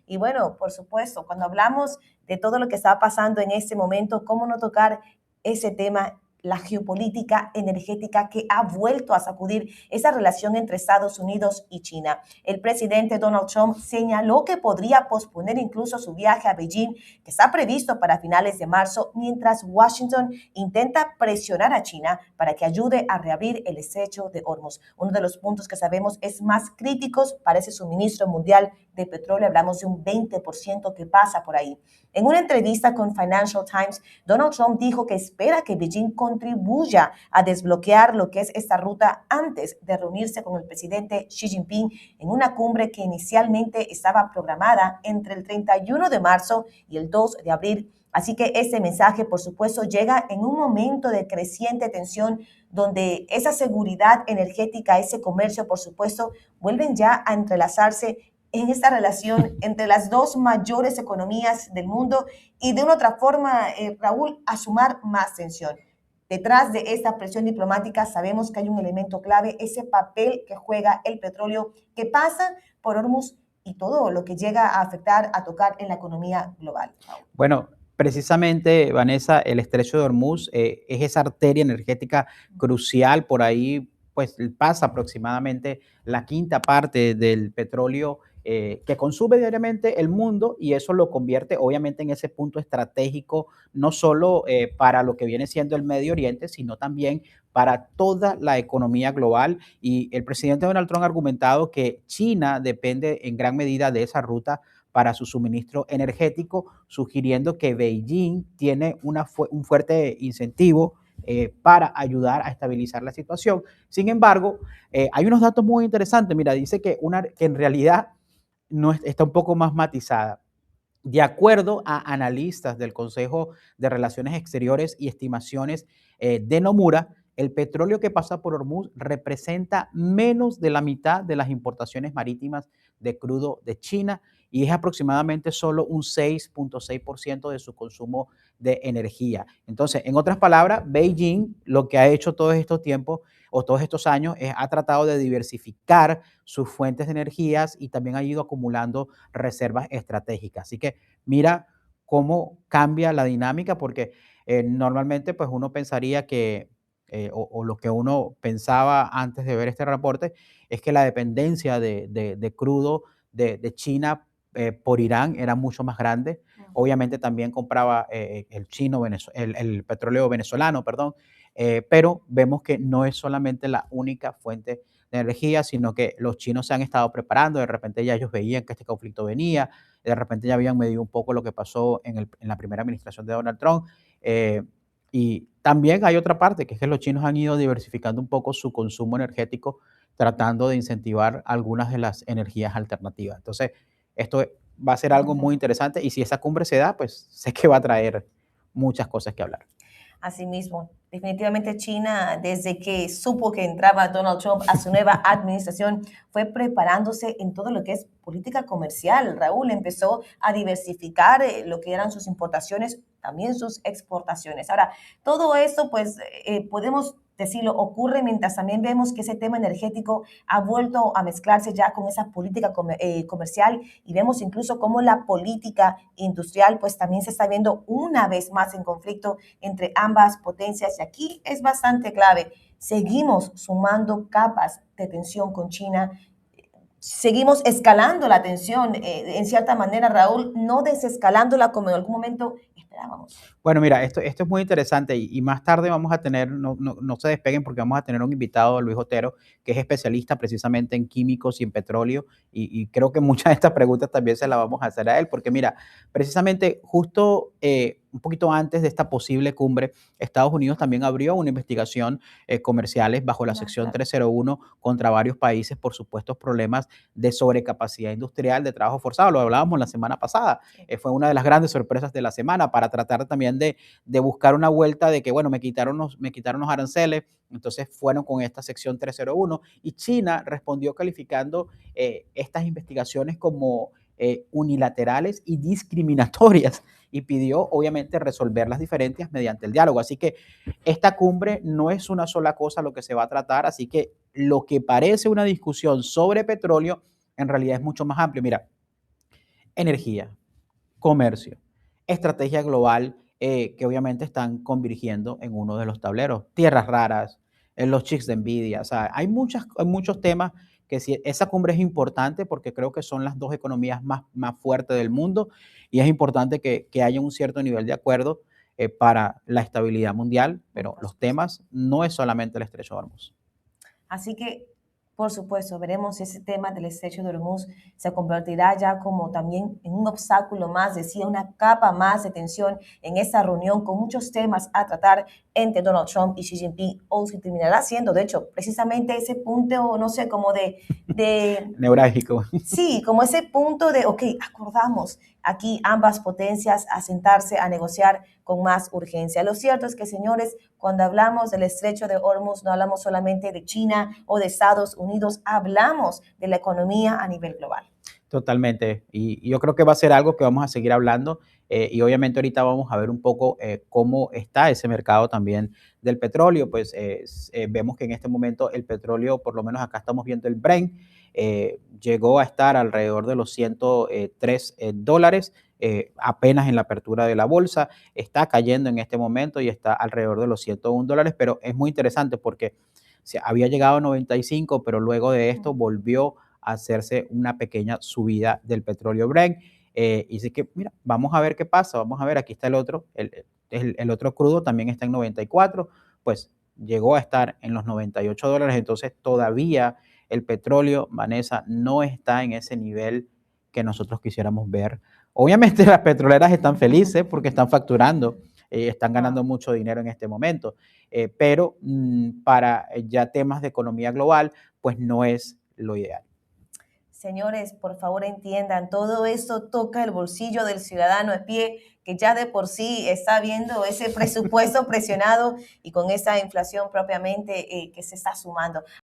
Y bueno, por supuesto, cuando hablamos de todo lo que está pasando en este momento, ¿cómo no tocar ese tema? La geopolítica energética que ha vuelto a sacudir esa relación entre Estados Unidos y China. El presidente Donald Trump señaló que podría posponer incluso su viaje a Beijing, que está previsto para finales de marzo, mientras Washington intenta presionar a China para que ayude a reabrir el estrecho de Hormuz. Uno de los puntos que sabemos es más críticos para ese suministro mundial de petróleo. Hablamos de un 20% que pasa por ahí. En una entrevista con Financial Times, Donald Trump dijo que espera que Beijing contribuya a desbloquear lo que es esta ruta antes de reunirse con el presidente Xi Jinping en una cumbre que inicialmente estaba programada entre el 31 de marzo y el 2 de abril. Así que este mensaje, por supuesto, llega en un momento de creciente tensión donde esa seguridad energética, ese comercio, por supuesto, vuelven ya a entrelazarse en esta relación entre las dos mayores economías del mundo y de una otra forma, Raúl, a sumar más tensión. Detrás de esta presión diplomática sabemos que hay un elemento clave, ese papel que juega el petróleo que pasa por Hormuz y todo lo que llega a afectar, a tocar en la economía global. Raúl. Bueno, precisamente, Vanessa, el estrecho de Hormuz es esa arteria energética crucial. Por ahí, pues pasa aproximadamente la quinta parte del petróleo que consume diariamente el mundo, y eso lo convierte obviamente en ese punto estratégico, no solo para lo que viene siendo el Medio Oriente, sino también para toda la economía global. Y el presidente Donald Trump ha argumentado que China depende en gran medida de esa ruta para su suministro energético, sugiriendo que Beijing tiene un fuerte incentivo para ayudar a estabilizar la situación. Sin embargo, hay unos datos muy interesantes. Mira, dice que en realidad no está un poco más matizada. De acuerdo a analistas del Consejo de Relaciones Exteriores y estimaciones de Nomura, el petróleo que pasa por Hormuz representa menos de la mitad de las importaciones marítimas de crudo de China, y es aproximadamente solo un 6.6% de su consumo de energía. Entonces, en otras palabras, Beijing lo que ha hecho todos estos tiempos o todos estos años ha tratado de diversificar sus fuentes de energías y también ha ido acumulando reservas estratégicas. Así que mira cómo cambia la dinámica, porque normalmente pues uno pensaría que, o lo que uno pensaba antes de ver este reporte, es que la dependencia de crudo de China por Irán era mucho más grande. Obviamente también compraba el petróleo venezolano, perdón, pero vemos que no es solamente la única fuente de energía, sino que los chinos se han estado preparando. De repente ya ellos veían que este conflicto venía, de repente ya habían medido un poco lo que pasó en la primera administración de Donald Trump. eh, y también hay otra parte, que es que los chinos han ido diversificando un poco su consumo energético, tratando de incentivar algunas de las energías alternativas. Entonces, esto va a ser algo muy interesante, y si esa cumbre se da, pues sé que va a traer muchas cosas que hablar. Asimismo, definitivamente China, desde que supo que entraba Donald Trump a su nueva administración, fue preparándose en todo lo que es política comercial. Raúl empezó a diversificar lo que eran sus importaciones, también sus exportaciones. Ahora, todo esto, pues, podemos decirlo, ocurre mientras también vemos que ese tema energético ha vuelto a mezclarse ya con esa política comercial, y vemos incluso cómo la política industrial pues también se está viendo una vez más en conflicto entre ambas potencias, y aquí es bastante clave. Seguimos sumando capas de tensión con China, seguimos escalando la tensión, en cierta manera, Raúl, no desescalándola como en algún momento esperábamos. Bueno, mira, esto es muy interesante, y más tarde vamos a tener, no se despeguen, porque vamos a tener un invitado, Luis Otero, que es especialista precisamente en químicos y en petróleo, y creo que muchas de estas preguntas también se las vamos a hacer a él, porque mira, precisamente justo un poquito antes de esta posible cumbre, Estados Unidos también abrió una investigación comerciales bajo la sección 301 contra varios países por supuestos problemas de sobrecapacidad industrial, de trabajo forzado. Lo hablábamos la semana pasada. Fue una de las grandes sorpresas de la semana, para tratar también de buscar una vuelta de que, bueno, me quitaron los aranceles. Entonces fueron con esta sección 301, y China respondió calificando estas investigaciones como unilaterales y discriminatorias, y pidió obviamente resolver las diferencias mediante el diálogo. Así que esta cumbre no es una sola cosa lo que se va a tratar, así que lo que parece una discusión sobre petróleo en realidad es mucho más amplio. Mira, energía, comercio, estrategia global, que obviamente están convergiendo en uno de los tableros, tierras raras, en los chips de Nvidia, o sea, hay muchos temas que sí, esa cumbre es importante porque creo que son las dos economías más fuertes del mundo y es importante que haya un cierto nivel de acuerdo para la estabilidad mundial, pero Por los supuesto. temas no es solamente el estrecho de Hormuz. Así que, por supuesto, veremos si ese tema del estrecho de Hormuz se convertirá ya como también en un obstáculo más, decía, una capa más de tensión en esta reunión con muchos temas a tratar entre Donald Trump y Xi Jinping, o se terminará siendo, de hecho, precisamente ese punto, no sé, como de Neurálgico. sí, como ese punto de, ok, acordamos aquí ambas potencias a sentarse a negociar con más urgencia. Lo cierto es que, señores, cuando hablamos del estrecho de Hormuz, no hablamos solamente de China o de Estados Unidos, hablamos de la economía a nivel global. Totalmente. Y yo creo que va a ser algo que vamos a seguir hablando. Y obviamente ahorita vamos a ver un poco cómo está ese mercado también del petróleo. Pues vemos que en este momento el petróleo, por lo menos acá estamos viendo el Brent, llegó a estar alrededor de los 103 dólares. Apenas en la apertura de la bolsa, está cayendo en este momento y está alrededor de los 101 dólares, pero es muy interesante porque había llegado a 95, pero luego de esto volvió hacerse una pequeña subida del petróleo Brent. Y dice que, mira, vamos a ver qué pasa, vamos a ver, aquí está el otro, el otro crudo también está en 94, pues llegó a estar en los 98 dólares, entonces todavía el petróleo, Vanessa, no está en ese nivel que nosotros quisiéramos ver. Obviamente las petroleras están felices porque están facturando, están ganando Wow. mucho dinero en este momento, pero para ya temas de economía global, pues no es lo ideal. Señores, por favor entiendan, todo esto toca el bolsillo del ciudadano a pie, que ya de por sí está viendo ese presupuesto presionado y con esa inflación propiamente que se está sumando.